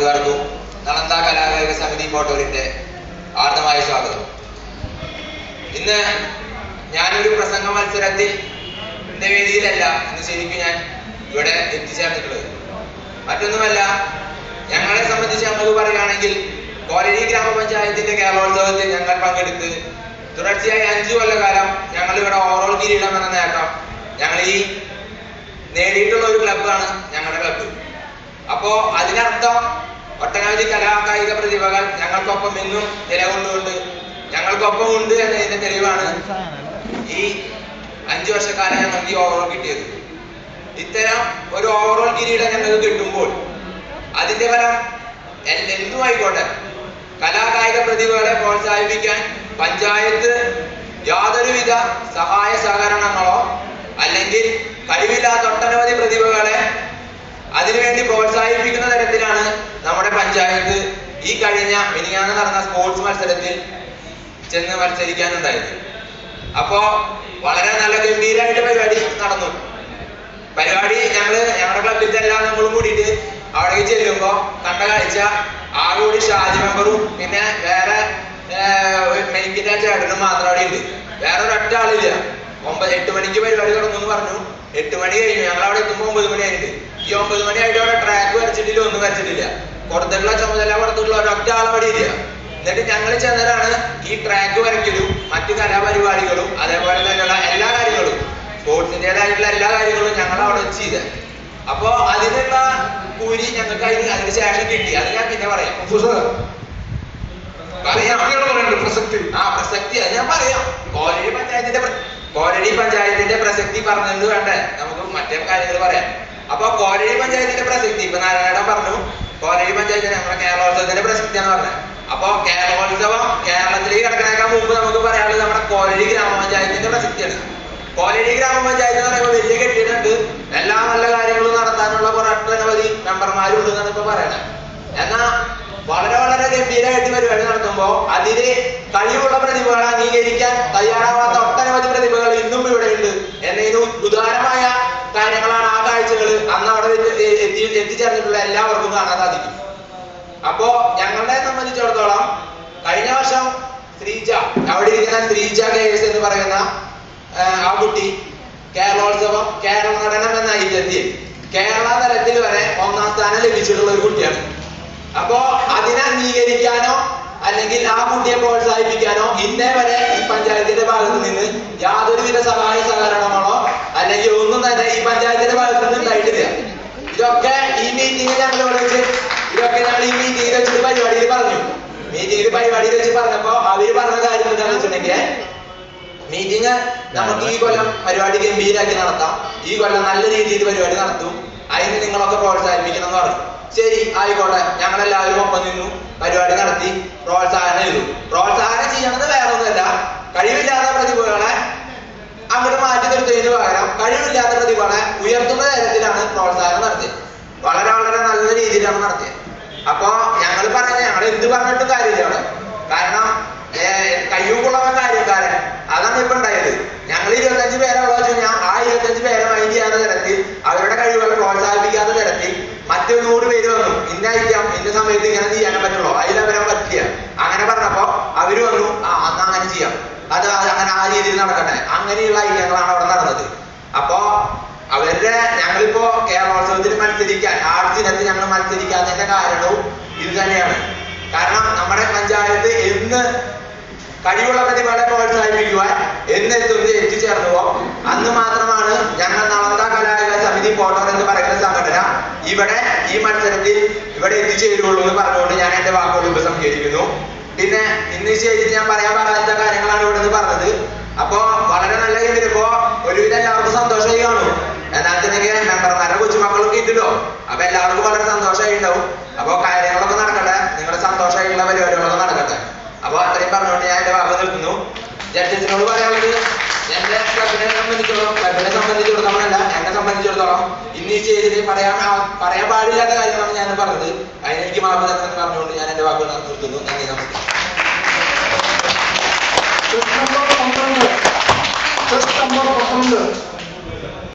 ഏവർക്കും നളന്ദ കലാകായിക സമിതി കോട്ടൂരിന്റെ ആർദ്രമായ സ്വാഗതം. ഇന്ന് ഞാനൊരു പ്രസംഗ മത്സരത്തിൽ വേദിയിലല്ല ഇന്ന് ശരിക്കും ഞാൻ ഇവിടെ എത്തിച്ചേർന്നിട്ടുള്ളത്. മറ്റൊന്നുമല്ല, ഞങ്ങളെ സംബന്ധിച്ച് നമുക്ക് പറയുകയാണെങ്കിൽ കോലഴി ഗ്രാമപഞ്ചായത്തിന്റെ കേരളോത്സവത്തിൽ ഞങ്ങൾ പങ്കെടുത്ത് തുടർച്ചയായി 5 കൊല്ലക്കാലം ഞങ്ങൾ ഇവിടെ ഓവറോൾ കിരീടം എന്ന നേട്ടം ഞങ്ങൾ ഈ നേടിയിട്ടുള്ള ഒരു ക്ലബ്ബാണ് ഞങ്ങളുടെ ക്ലബ്ബ്. അപ്പോ അതിനർത്ഥം ഒട്ടനവധി കലാകായിക പ്രതിഭകൾ ഞങ്ങൾക്കൊപ്പം ഇന്നും നിലകൊണ്ടുകൊണ്ട് ഞങ്ങൾക്കൊപ്പം ഉണ്ട് എന്നതിന്റെ തെളിവാണ് ഈ 5 വർഷക്കാലം ഞങ്ങൾക്ക് ഈ ഓവറോൾ കിട്ടിയത്. ഇത്തരം ഒരു ഓവറോൾ കിരീടം ഞങ്ങൾക്ക് കിട്ടുമ്പോൾ അതിന്റെ ഫലം എന്തുമായിക്കോട്ടെ, കലാകായിക പ്രതിഭകളെ പ്രോത്സാഹിപ്പിക്കാൻ പഞ്ചായത്ത് യാതൊരുവിധ സഹായ സഹകരണങ്ങളോ അല്ലെങ്കിൽ കഴിവില്ലാത്ത ഒട്ടനവധി പ്രതിഭകളെ അതിനുവേണ്ടി പ്രോത്സാഹിപ്പിക്കുന്ന തരത്തിലാണ് നമ്മുടെ പഞ്ചായത്ത് ഈ കഴിഞ്ഞ മിനിഞ്ഞാന്ന് നടന്ന സ്പോർട്സ് മത്സരത്തിൽ ചെന്ന് മത്സരിക്കാനുണ്ടായത്. അപ്പോ വളരെ നല്ല ഗംഭീരമായിട്ട് പരിപാടി നടന്നു. പരിപാടി ഞങ്ങളുടെ ക്ലബിന്റെ എല്ലാ നമ്മളും കൂടിയിട്ട് അവിടേക്ക് ചെല്ലുമ്പോ കണ്ട കാഴ്ച കൂടി ഷാജി മെമ്പറും പിന്നെ വേറെ മെനിക്കിന്റെ ചേട്ടനും മാത്രം അവിടെ ഉണ്ട്. വേറെ ഒരൊറ്റ ആളില്ല. 8 മണിക്ക് പരിപാടി തുടങ്ങുമെന്ന് പറഞ്ഞു. 8 മണി കഴിഞ്ഞു. ഞങ്ങൾ അവിടെ എത്തുമ്പോൾ 9 മണി ആയിട്ട്. ഈ 9 മണി ആയിട്ട് അവിടെ ട്രാക്ക് വരച്ചിട്ടില്ല, ഒന്നും വരച്ചിട്ടില്ല. പുറത്തുള്ള ചുമതല പുറത്തുള്ള ഒരൊറ്റ ആളവിടെ ഇല്ല. എന്നിട്ട് ഞങ്ങൾ ചെന്നതാണ് ഈ ട്രാക്ക് വരയ്ക്കലും മറ്റു കലാപരിപാടികളും അതേപോലെ തന്നെയുള്ള എല്ലാ കാര്യങ്ങളും സ്പോർട്സിൻ്റെതായിട്ടുള്ള എല്ലാ കാര്യങ്ങളും ഞങ്ങൾ അവിടെ വെച്ച് ചെയ്തത്. അപ്പോ അതിനുള്ള കൂലി ഞങ്ങൾക്ക് അതിന് ശേഷം കിട്ടി. അത് ഞാൻ പിന്നെ പറയാം. പ്രസക്തി അത് ഞാൻ പറയാം. കോലഴി പഞ്ചായത്തിന്റെ പ്രസക്തി പറഞ്ഞിട്ട് വേണ്ടേ നമുക്ക് മറ്റേ കാര്യങ്ങൾ പറയാം. അപ്പൊ കോലഴി പഞ്ചായത്തിന്റെ പ്രസക്തി ഇപ്പൊ നാരായണൻ പറഞ്ഞു. കോലഴി പഞ്ചായത്തിന് നമ്മുടെ കേരളോത്സവത്തിന്റെ പ്രസക്തിയാന്ന് പറഞ്ഞത്. അപ്പൊ കേരളോത്സവം കേരളത്തിലേക്ക് കിടക്കണേക്കാൾ മുമ്പ് നമുക്ക് പറയാനുള്ളത് നമ്മുടെ കോലഴി ഗ്രാമപഞ്ചായത്തിന്റെ പ്രസക്തിയാണ്. കോലഴി ഗ്രാമപഞ്ചായത്ത് എന്ന് പറയുമ്പോൾ വലിയ കെട്ടിയിട്ടുണ്ട്. എല്ലാ നല്ല കാര്യങ്ങളും നടത്താനുള്ള ഒട്ടനവധി മെമ്പർമാരുണ്ട് എന്നാണ് ഇപ്പൊ പറയണത്. എന്നാ വളരെ വളരെ ഗംഭീരമായിട്ട് പരിപാടി നടത്തുമ്പോ അതിന് കഴിവുള്ള പ്രതിഭകളെ അംഗീകരിക്കാൻ തയ്യാറാവാത്ത ഒട്ടനവധി പ്രതിഭകൾ ഇന്നും ഇവിടെ ഉണ്ട് എന്നതിന് ഉദാരമായ കാര്യങ്ങളാണ് ആ കാഴ്ചകൾ അന്ന് അവിടെ എത്തിച്ചേർന്നിട്ടുള്ള എല്ലാവർക്കും കാണാൻ സാധിക്കും. അപ്പോ ഞങ്ങളെ സംബന്ധിച്ചിടത്തോളം കഴിഞ്ഞ വർഷം ശ്രീജ, അവിടെ ഇരിക്കുന്ന ശ്രീജ KS എന്ന് പറയുന്ന ആ കുട്ടി കേരളോത്സവം കേരള നടനം എന്ന ഐറ്റത്തിൽ കേരള തലത്തിൽ വരെ 1ാം സ്ഥാനം ലഭിച്ചിട്ടുള്ള ഒരു കുട്ടിയാണ്. അപ്പോ അതിനെ അംഗീകരിക്കാനോ അല്ലെങ്കിൽ ആ കുട്ടിയെ പ്രോത്സാഹിപ്പിക്കാനോ ഇന്നേ വരെ ഈ പഞ്ചായത്തിന്റെ ഭാഗത്ത് നിന്ന് യാതൊരുവിധ സഹായ സഹകരണങ്ങളോ അല്ലെങ്കിൽ ഒന്നും തന്നെ ഈ പഞ്ചായത്തിന്റെ ഭാഗത്ത് നിന്ന് ഉണ്ടായിട്ടില്ല. ഇതൊക്കെ ഈ മീറ്റിംഗിൽ ഞങ്ങൾ വെച്ച് ഈ മീറ്റിംഗിൽ വെച്ചിട്ട് പരിപാടിയിൽ പറഞ്ഞു. പരിപാടിയിൽ വെച്ച് പറഞ്ഞപ്പോ അവര് പറഞ്ഞ കാര്യം എന്താണെന്ന് വെച്ചിട്ടുണ്ടെങ്കിൽ മീറ്റിംഗ് നമുക്ക് ഈ കൊല്ലം പരിപാടി ഗംഭീരാക്കി നടത്താം, ഈ കൊല്ലം നല്ല രീതിയിൽ പരിപാടി നടത്തും, അതിന് നിങ്ങളൊക്കെ പ്രോത്സാഹിപ്പിക്കണം എന്ന് പറഞ്ഞു. ശരി, ആയിക്കോട്ടെ. ഞങ്ങളെല്ലാവരും ഒപ്പം നിന്നു, പരിപാടി നടത്തി, പ്രോത്സാഹനം ചെയ്തു. പ്രോത്സാഹനം ചെയ്യണത് വേറെ ഒന്നുമല്ല, കഴിവില്ലാത്ത പ്രതിഭകളെ അങ്ങോട്ട് മാറ്റി നിർത്തുന്നതിന് പകരം കഴിവില്ലാത്ത പ്രതിഭകളെ ഉയർത്തുന്ന തരത്തിലാണ് പ്രോത്സാഹനം നടത്തിയത്. വളരെ വളരെ നല്ല രീതിയിലാണ് നടത്തിയത്. അപ്പൊ ഞങ്ങൾ എന്ത് പറഞ്ഞിട്ടും കാര്യമില്ല അവിടെ. കാരണം കഴിവുള്ളവൻ കാര്യക്കാരൻ, അതാണ് ഇപ്പൊ ഉണ്ടായത്. ഞങ്ങൾ 25 പേരെ ഉള്ള കഴിഞ്ഞാൽ ആ 25 പേരെ മൈൻഡ് ചെയ്യാത്ത തരത്തിൽ അവരുടെ കഴിവുകളെ പ്രോത്സാഹിപ്പിക്കാത്ത തരത്തിൽ മറ്റു 100 പേര് വന്നു. ഇന്ന ഐറ്റം ഇന്ന സമയത്ത് ഇങ്ങനെ ചെയ്യാൻ പറ്റുള്ളൂ, അതിലവരാൻ പറ്റില്ല. അങ്ങനെ പറഞ്ഞപ്പോ അവര് വന്നു, അന്ന് അങ്ങനെ ചെയ്യാം, അത് അങ്ങനെ ആ രീതിയിൽ നടക്കട്ടെ. അങ്ങനെയുള്ള ഐറ്റങ്ങളാണ് അവിടെ നടന്നത്. അപ്പോ ഞങ്ങളിപ്പോ കേരളോത്സവത്തിന് മത്സരിക്കാൻ ആർട്സ് ഇനത്തിൽ ഞങ്ങൾ മത്സരിക്കാത്തതിന്റെ കാരണവും ഇത് തന്നെയാണ്. കാരണം നമ്മുടെ പഞ്ചായത്ത് എന്ന് കഴിവുള്ള പ്രതിഭകളെ പ്രോത്സാഹിപ്പിക്കുവാൻ എത്തിച്ചേർന്നുവോ അന്ന് മാത്രമാണ് ഞങ്ങൾ നളന്ദ കലാകായിക സമിതി കോട്ടൂർ എന്ന് പറയുന്ന സംഘടന ഇവിടെ ഈ മത്സരത്തിൽ ഇവിടെ എത്തിച്ചേരുള്ളൂ എന്ന് പറഞ്ഞുകൊണ്ട് ഞാൻ എന്റെ വാക്കുകൾ ഉപസംഹരിക്കുന്നു. പിന്നെ ഇന്ന് ശരി ഞാൻ പറയാൻ പറയാത്ത കാര്യങ്ങളാണ് ഇവിടെ നിന്ന് പറഞ്ഞത്. അപ്പോ വളരെ നല്ല രീതിയിൽ ഇപ്പോ ഒരുവിധം എല്ലാവർക്കും സന്തോഷമായി കാണും. എന്നാത്തിനെങ്കിൽ മെമ്പർമാരുടെ കൊച്ചുമക്കളൊക്കെ ഇല്ലല്ലോ. അപ്പൊ എല്ലാവർക്കും വളരെ സന്തോഷമായി ഉണ്ടാവും. അപ്പൊ കാര്യങ്ങളൊക്കെ നടക്കട്ടെ, നിങ്ങളുടെ സന്തോഷമായിട്ടുള്ള പരിപാടികളൊക്കെ നടക്കട്ടെ. അപ്പൊ അത്രയും പറഞ്ഞുകൊണ്ട് ഞാൻ എന്റെ വാക്ക് നിർത്തുന്നു. ജഡ്ജസിനോട് പറയാനുള്ളത്, എന്റെ ക്ലബിനെ സംബന്ധിച്ചിടത്തോളമല്ല, എന്നെ സംബന്ധിച്ചിടത്തോളം ഇന്ന് ഈ സ്റ്റേജിൽ പറയാൻ പാടില്ലാത്ത കാര്യമാണ് ഞാൻ പറഞ്ഞത്. അതിനെനിക്ക് മാപ്പ് തരണമെന്ന് പറഞ്ഞുകൊണ്ട് ഞാൻ എന്റെ വാക്കുകൾ നിർത്തുന്നു. നന്ദി, നമസ്കാരം.